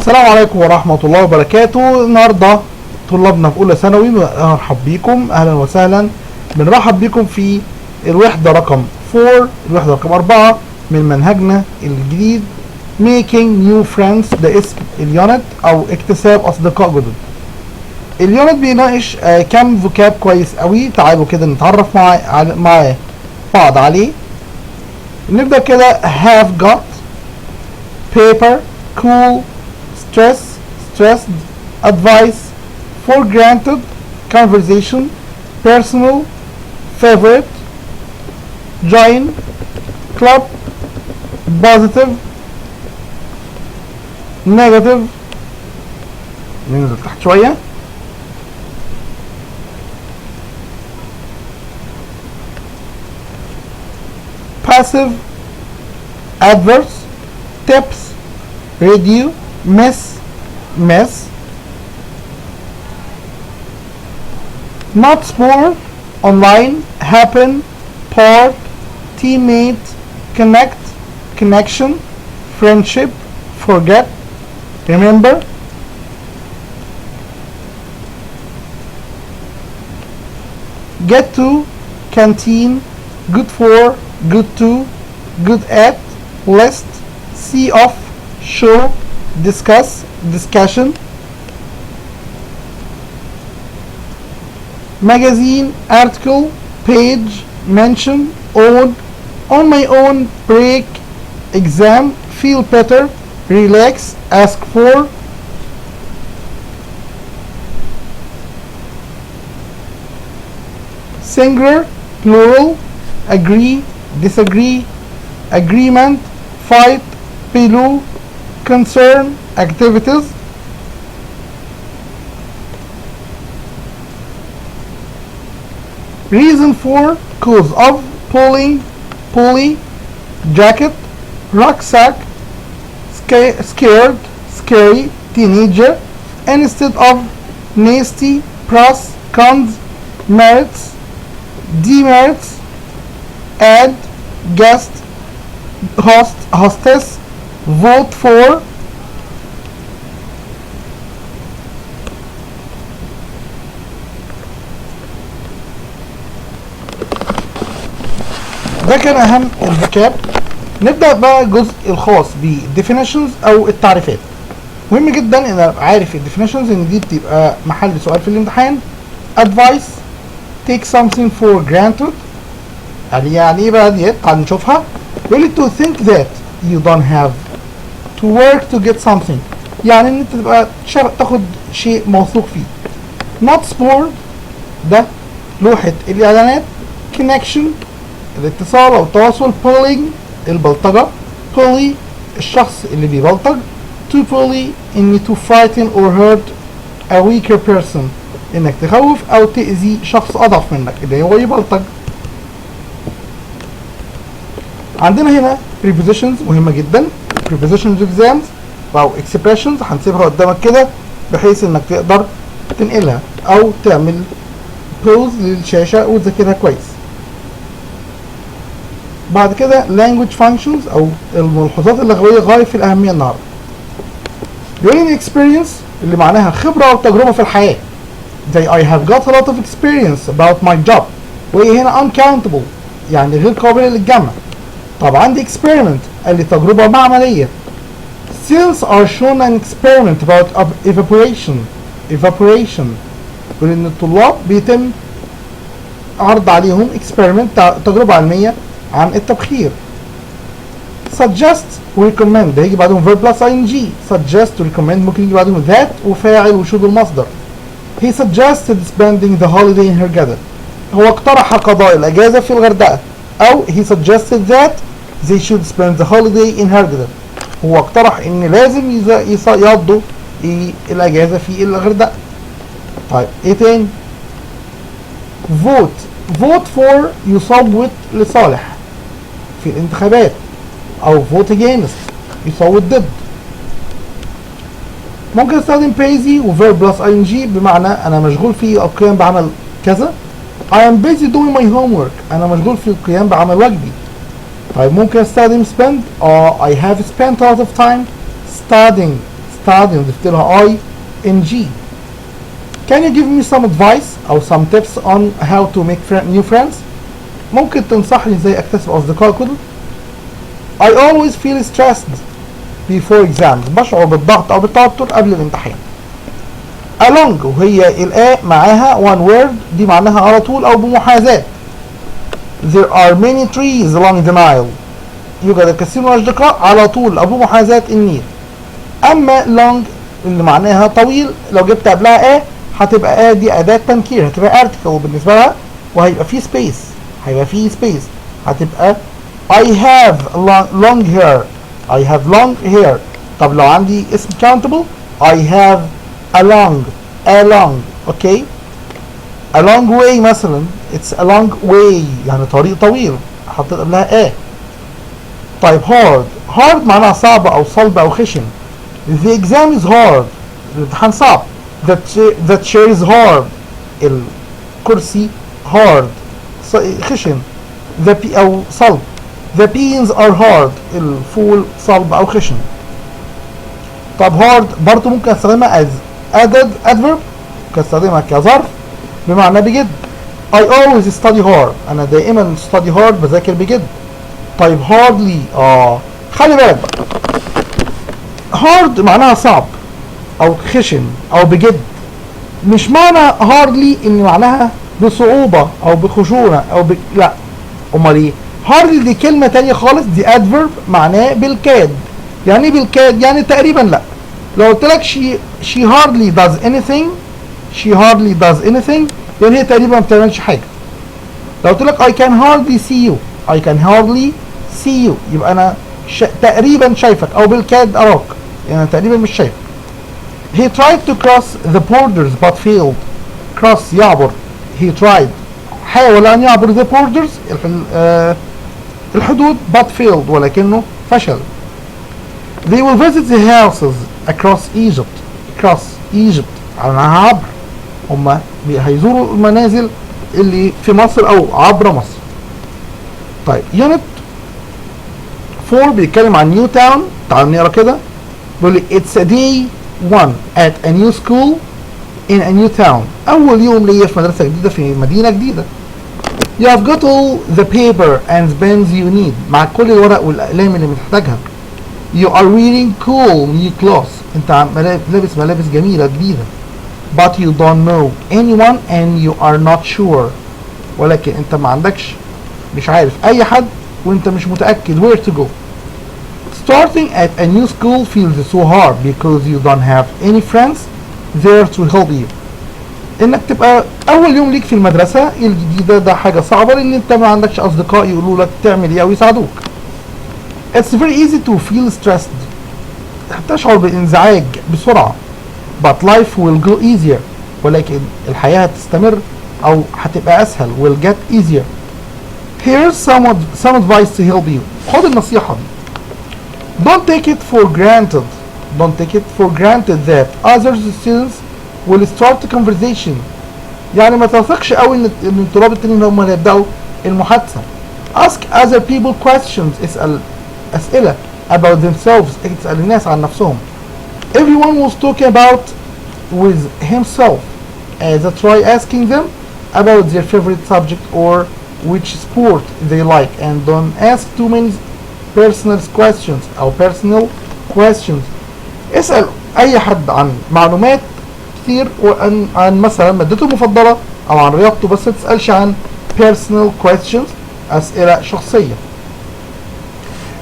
السلام عليكم ورحمة الله وبركاته. النهاردة طلابنا في اولى ثانوي مرحب بيكم، اهلا وسهلا. بنرحب بيكم في الوحدة رقم 4، الوحدة رقم 4 من منهجنا الجديد Making New Friends. ده اسم اليونت او اكتساب اصدقاء جدد. اليونت بيناقش كام فوكاب كويس قوي. تعالوا كده نتعرف مع بعض عليه. نبدأ كده. have got, paper, cool, stress, stressed, advice, for granted, conversation, personal, favorite, join, club, positive, negative. ننزل تحت شوية. passive, adverse, tips, radio, mess, not sport, online, happen, part, teammate, connect, connection, friendship, forget, remember, get to, canteen, good for, good to, good at, list, see off, show, discuss, discussion, magazine, article, page, mention, own, on my own, break, exam, feel better, relax, ask for, singular, plural, agree, disagree, agreement, fight, below, concern, activities, reason for, cause of, pulling, pulley, jacket, rucksack, scared, scary, teenager, instead of, nasty, pros, cons, merits, demerits, add, guest, host, hostess, vote for, ده كان اهم الفوكاب. نبدأ بقى الجزء الخاص بالديفينيشنز او التعريفات. مهم جدا ان ابقى عارف الديفينيشنز، ان دي بتبقى محل سؤال في الامتحان. advice, take something for granted. يعني ايه بقى ديت؟ تعال نشوفها. really to think that you don't have to work to get something. يعني ان انت تبقى تاخد شيء موثوق فيه. not sport، ده لوحة الاعلانات. connection، الاتصال او التواصل. pulling، البلطجة. bully، الشخص اللي بيبلطج. to bully، ان to frighten or hurt a weaker person، انك تخوف او تأذي شخص اضعف منك اللي هو يبلطج. عندنا هنا prepositions مهمة جدا. prepositions exams او expressions هنسيبها قدامك كده بحيث انك تقدر تنقلها او تعمل pause للشاشة وتذاكرها كويس. بعد كده language functions او الملحوظات اللغوية غاية في الأهمية النهاردة. بيقول لي experience اللي معناها خبرة أو تجربة في الحياة، زي I have got a lot of experience about my job، وهي هنا uncountable يعني غير قابلة للجمع. طب عندي experiment قال لي تجربة معملية. Students are shown an experiment about evaporation. بيقول إن الطلاب بيتم عرض عليهم experiment تجربة علمية عن التبخير. suggest وrecommend ده يجي بعدهم verb plus ing. suggest وrecommend ممكن يجي بعدهم that وفاعل وشوف المصدر. he suggested spending the holiday in Hurghada. هو اقترح قضاء الأجازة في الغردقة. أو he suggested that they should spend the holiday in Hurghada. هو اقترح إن لازم يقضوا الأجازة في الغردقة. طيب إيه تاني؟ vote for يصوت لصالح في الانتخابات، او vote against يصوت ضد. ممكن استخدم busy و verb plus ing بمعنى انا مشغول في القيام بعمل كذا. I am busy doing my homework، انا مشغول في القيام بعمل واجبي. طيب ممكن استخدم spend. I have spent a lot of time study نضيف لها I N G. Can you give me some advice أو some tips on how to make new friends؟ ممكن تنصحني ازاي اكتسب اصدقاء كده؟ I always feel stressed before exams. بشعر بالضغط او بالتوتر قبل الامتحان. along وهي الآ معاها one word دي معناها على طول او بمحاذاة. There are many trees along the Nile. يوجد الكثير من الأشجار على طول أو بمحاذاة النيل. أما long اللي معناها طويل لو جبت قبلها هتبقى دي أداة تنكير، هتبقى article بالنسبة لها وهيبقى فيه space، هتبقى I have long hair. I have long hair. طب لو عندي اسم countable I have a long okay. a long way مثلا it's a long way يعني طريق طويل حطيت قبلها طيب hard معناها صعب او صلب او خشن. the exam is hard الامتحان صعب. the chair is hard الكرسي hard خشن. او صلب. the beans are hard الفول صلب او خشن. طب hard برضو ممكن استخدمها as added adverb، ممكن استخدمها كظرف بمعنى بجد. I always study hard انا دائما study hard بذاكر بجد. طيب hardly خلي بالك بقى hard معناها صعب او خشن او بجد، مش معنى hardly ان معناها بصعوبة او بخشونة او لا. امال ايه؟ hardly دي كلمة تانية خالص، دي adverb معناه بالكاد. يعني ايه بالكاد؟ يعني تقريبا لا. لو قلت لك she hardly does anything يعني هي تقريبا ما بتعملش حاجة. لو قلت لك I can hardly see you يبقى انا تقريبا شايفك او بالكاد اراك، يعني أنا تقريبا مش شايفك. he tried to cross the borders but failed. cross يعبر. he tried حاول ان يعبر the borders الحدود but failed ولكنه فشل. they will visit the houses across Egypt معناها عبر. هم هيزوروا المنازل اللي في مصر او عبر مصر. طيب يونت 4 بيتكلم عن نيو تاون. تعالوا نقرا كده. بيقول لي it's a day 1 at a new school in a new town. اول يوم ليا في مدرسه جديده في مدينه جديده. you have got all the paper and pens you need. مع كل الورق والاقلام اللي محتاجها. you are wearing cool new clothes. انت لابس ملابس جميله جديده. but you don't know anyone and you are not sure. ولكن انت ما عندكش مش عارف اي حد وانت مش متأكد where to go. starting at a new school feels so hard because you don't have any friends there to help you. انك تبقى اول يوم ليك في المدرسة الجديدة ده حاجة صعبة لان انت ما عندكش اصدقاء يقولوا لك تعمل ايه او يساعدوك. it's very easy to feel stressed. تشعر بانزعاج بسرعة. but life will go easier. ولكن الحياة هتستمر او هتبقى اسهل will get easier. here's some advice to help you. خد النصيحة دي. don't take it for granted that other students will start a conversation. يعني ما تثقش قوي ان الطلاب التانيين هم اللي هيبدأوا المحادثة. ask other people questions. اسأل أسئلة about themselves. اسأل الناس عن نفسهم. everyone was talking about with himself. try asking them about their favorite subject or which sport they like and don't ask too many personal questions. اسأل اي حد عن معلومات كتير عن مثلا مادته المفضلة او عن رياضته، بس ما تسألش عن personal questions اسئلة شخصية.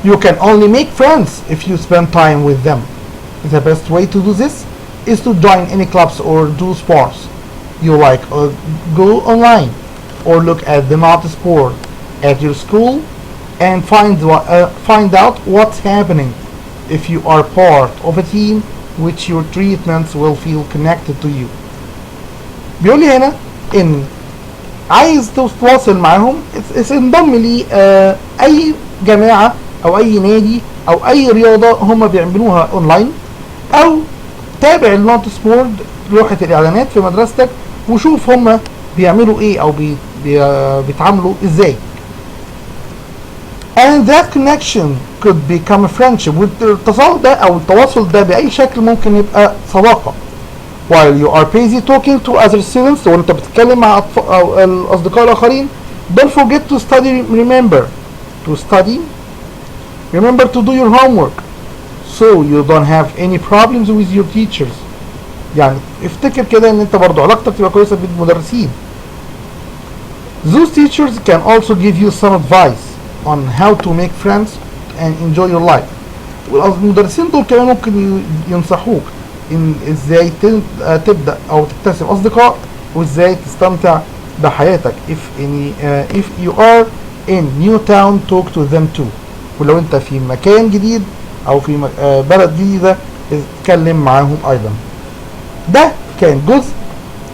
you can only make friends if you spend time with them. the best way to do this is to join any clubs or do sports you like or go online or look at the notice board at your school and find out what's happening. if you are part of a team which your treatments will feel connected to you. بيقول لي هنا ان عايز تتواصل معاهم انضم لي اي جماعة او اي نادي او اي رياضة هم بيعملوها اونلاين، او تابع النوتس بورد لوحة الاعلانات في مدرستك وشوف هم بيعملوا ايه او بيتعاملوا ازاي. and that connection could become a friendship. والاتصال ده او التواصل ده باي شكل ممكن يبقى صداقه. while you are busy talking to other students, وانت بتتكلم مع أو الاصدقاء الاخرين, don't forget to study. Remember to do your homework so you don't have any problems with your teachers. يعني افتكر كده ان انت برضو علاقتك تبقى كويسه بالمدرسين. Those teachers can also give you some advice on how to make friends and enjoy your life. والمدرسين دول كمان ممكن ينصحوك ان ازاي تبدا او تكتسب اصدقاء وازاي تستمتع بحياتك. if you are in new town, talk to them too. ولو انت في مكان جديد او في بلد جديده اتكلم معاهم ايضا. ده كان جزء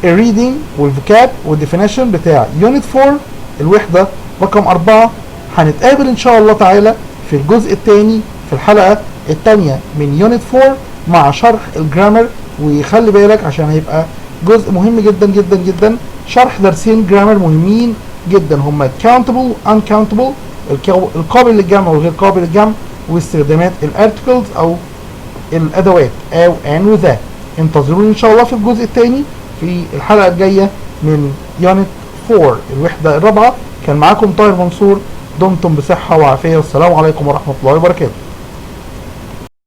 الريدنج والفوكاب والديفينيشن بتاع يونت 4 الوحده رقم 4. هنتقابل ان شاء الله تعالى في الجزء الثاني في الحلقه الثانيه من يونت 4 مع شرح الجرامر. وخلي بالك عشان هيبقى جزء مهم جدا جدا جدا، شرح درسين جرامر مهمين جدا هما countable uncountable، القابل للجمع والغير قابل للجمع، واستخدامات الارتكلز او الادوات او ان وذا. انتظروني ان شاء الله في الجزء الثاني في الحلقه الجايه من يونت 4 الوحده الرابعه. كان معاكم طاهر منصور، دمتم بصحه وعافيه، والسلام عليكم ورحمه الله وبركاته.